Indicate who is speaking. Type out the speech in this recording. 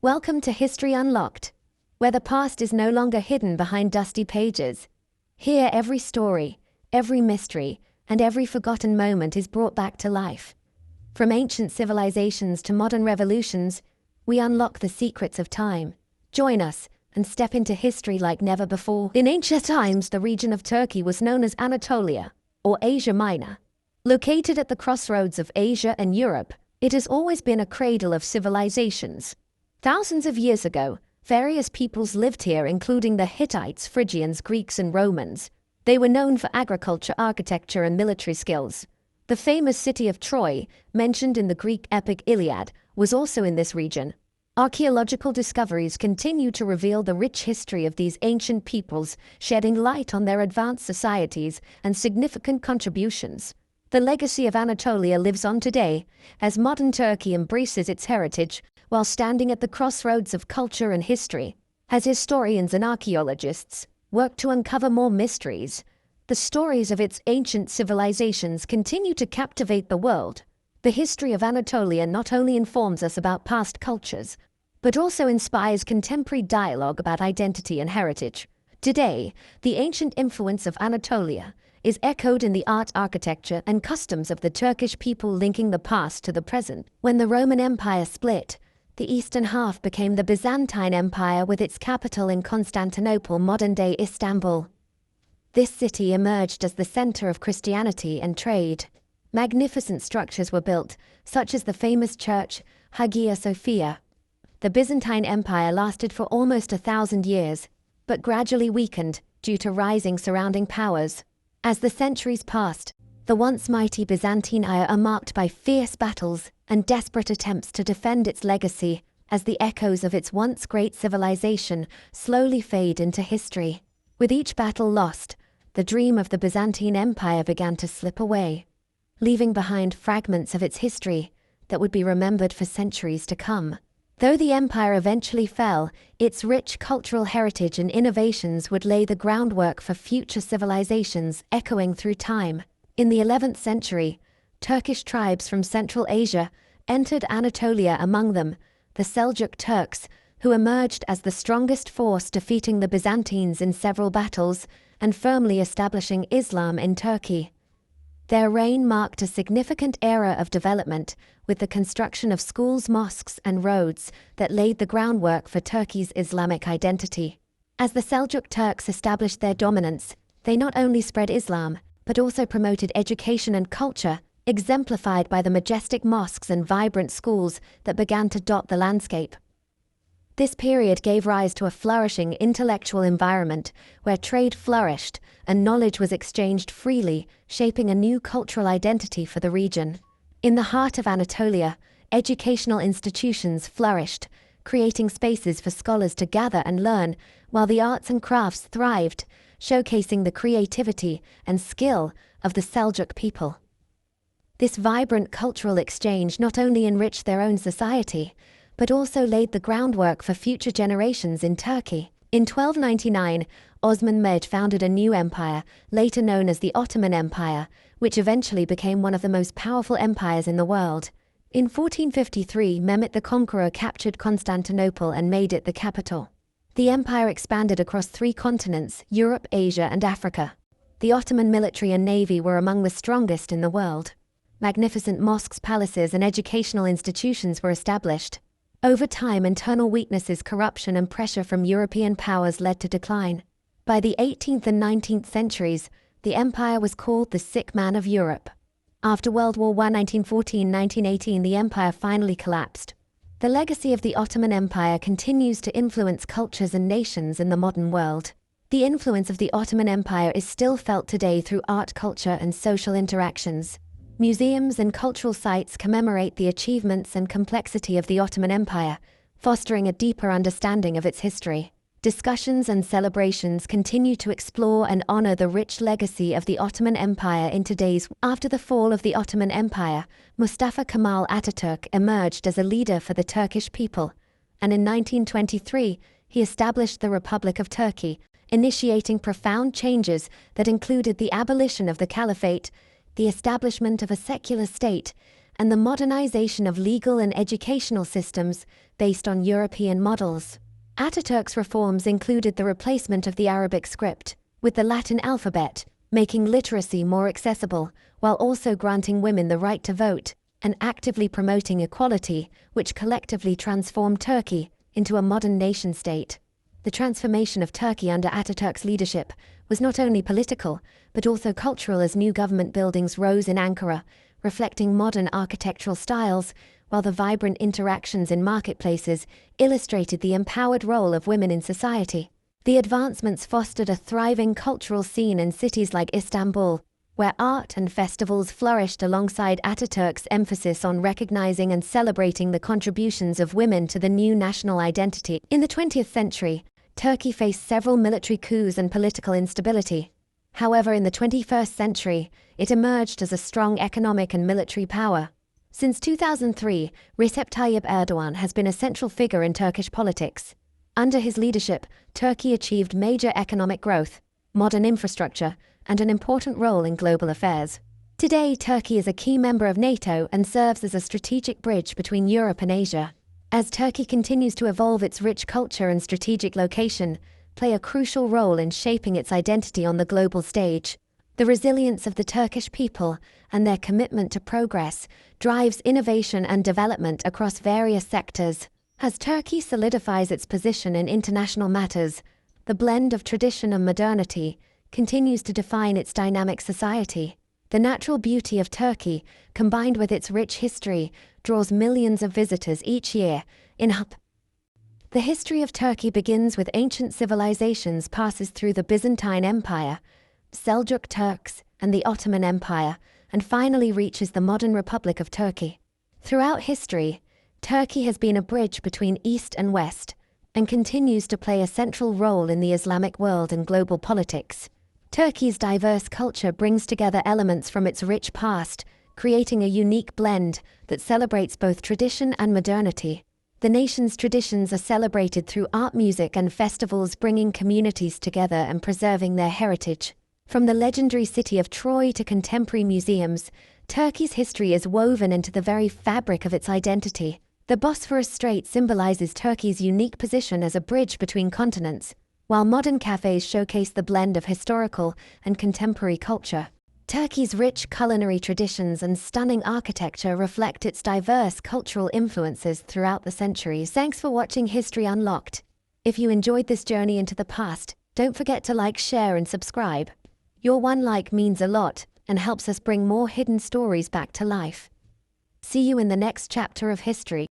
Speaker 1: Welcome to History Unlocked, where the past is no longer hidden behind dusty pages. Here, every story, every mystery, and every forgotten moment is brought back to life. From ancient civilizations to modern revolutions, we unlock the secrets of time. Join us and step into history like never before. In ancient times, the region of Turkey was known as Anatolia, or Asia Minor. Located at the crossroads of Asia and Europe, it has always been a cradle of civilizations. Thousands of years ago, various peoples lived here, including the Hittites, Phrygians, Greeks, and Romans. They were known for agriculture, architecture, and military skills. The famous city of Troy, mentioned in the Greek epic Iliad, was also in this region. Archaeological discoveries continue to reveal the rich history of these ancient peoples, shedding light on their advanced societies and significant contributions. The legacy of Anatolia lives on today, as modern Turkey embraces its heritage while standing at the crossroads of culture and history. As historians and archaeologists work to uncover more mysteries, the stories of its ancient civilizations continue to captivate the world. The history of Anatolia not only informs us about past cultures, but also inspires contemporary dialogue about identity and heritage. Today, the ancient influence of Anatolia is echoed in the art, architecture, and customs of the Turkish people, linking the past to the present. When the Roman Empire split, the eastern half became the Byzantine Empire with its capital in Constantinople, modern-day Istanbul. This city emerged as the center of Christianity and trade. Magnificent structures were built, such as the famous church, Hagia Sophia. The Byzantine Empire lasted for almost 1,000 years, but gradually weakened due to rising surrounding powers. As the centuries passed, the once mighty Byzantine Empire are marked by fierce battles and desperate attempts to defend its legacy, as the echoes of its once great civilization slowly fade into history. With each battle lost, the dream of the Byzantine Empire began to slip away, leaving behind fragments of its history that would be remembered for centuries to come. Though the empire eventually fell, its rich cultural heritage and innovations would lay the groundwork for future civilizations echoing through time. In the 11th century, Turkish tribes from Central Asia entered Anatolia, among them the Seljuk Turks, who emerged as the strongest force, defeating the Byzantines in several battles and firmly establishing Islam in Turkey. Their reign marked a significant era of development, with the construction of schools, mosques, and roads that laid the groundwork for Turkey's Islamic identity. As the Seljuk Turks established their dominance, they not only spread Islam, but also promoted education and culture, exemplified by the majestic mosques and vibrant schools that began to dot the landscape. This period gave rise to a flourishing intellectual environment where trade flourished and knowledge was exchanged freely, shaping a new cultural identity for the region. In the heart of Anatolia, educational institutions flourished, creating spaces for scholars to gather and learn, while the arts and crafts thrived, showcasing the creativity and skill of the Seljuk people. This vibrant cultural exchange not only enriched their own society, but also laid the groundwork for future generations in Turkey. In 1299, Osman Mehmed founded a new empire, later known as the Ottoman Empire, which eventually became one of the most powerful empires in the world. In 1453, Mehmed the Conqueror captured Constantinople and made it the capital. The empire expanded across 3 continents, Europe, Asia, and Africa. The Ottoman military and navy were among the strongest in the world. Magnificent mosques, palaces, and educational institutions were established. Over time, internal weaknesses, corruption, and pressure from European powers led to decline. By the 18th and 19th centuries, the empire was called the sick man of Europe. After World War I, 1914-1918, the empire finally collapsed. The legacy of the Ottoman Empire continues to influence cultures and nations in the modern world. The influence of the Ottoman Empire is still felt today through art, culture, and social interactions. Museums and cultural sites commemorate the achievements and complexity of the Ottoman Empire, fostering a deeper understanding of its history. Discussions and celebrations continue to explore and honor the rich legacy of the Ottoman Empire in today's. After the fall of the Ottoman Empire, Mustafa Kemal Atatürk emerged as a leader for the Turkish people, and in 1923, he established the Republic of Turkey, initiating profound changes that included the abolition of the caliphate, the establishment of a secular state, and the modernization of legal and educational systems based on European models. Ataturk's reforms included the replacement of the Arabic script with the Latin alphabet, making literacy more accessible, while also granting women the right to vote and actively promoting equality, which collectively transformed Turkey into a modern nation-state. The transformation of Turkey under Ataturk's leadership was not only political, but also cultural, as new government buildings rose in Ankara, reflecting modern architectural styles, while the vibrant interactions in marketplaces illustrated the empowered role of women in society. The advancements fostered a thriving cultural scene in cities like Istanbul, where art and festivals flourished alongside Ataturk's emphasis on recognizing and celebrating the contributions of women to the new national identity. In the 20th century, Turkey faced several military coups and political instability. However, in the 21st century, it emerged as a strong economic and military power. Since 2003, Recep Tayyip Erdoğan has been a central figure in Turkish politics. Under his leadership, Turkey achieved major economic growth, modern infrastructure, and an important role in global affairs. Today, Turkey is a key member of NATO and serves as a strategic bridge between Europe and Asia. As Turkey continues to evolve, its rich culture and strategic location play a crucial role in shaping its identity on the global stage. The resilience of the Turkish people and their commitment to progress drives innovation and development across various sectors. As Turkey solidifies its position in international matters, the blend of tradition and modernity continues to define its dynamic society. The natural beauty of Turkey, combined with its rich history, draws millions of visitors each year. The history of Turkey begins with ancient civilizations, passes through the Byzantine Empire, Seljuk Turks, and the Ottoman Empire, and finally reaches the modern Republic of Turkey. Throughout history, Turkey has been a bridge between East and West, and continues to play a central role in the Islamic world and global politics. Turkey's diverse culture brings together elements from its rich past, creating a unique blend that celebrates both tradition and modernity. The nation's traditions are celebrated through art, music, and festivals, bringing communities together and preserving their heritage. From the legendary city of Troy to contemporary museums, Turkey's history is woven into the very fabric of its identity. The Bosphorus Strait symbolizes Turkey's unique position as a bridge between continents, while modern cafes showcase the blend of historical and contemporary culture. Turkey's rich culinary traditions and stunning architecture reflect its diverse cultural influences throughout the centuries. Thanks for watching History Unlocked. If you enjoyed this journey into the past, don't forget to like, share, and subscribe. Your one like means a lot and helps us bring more hidden stories back to life. See you in the next chapter of history.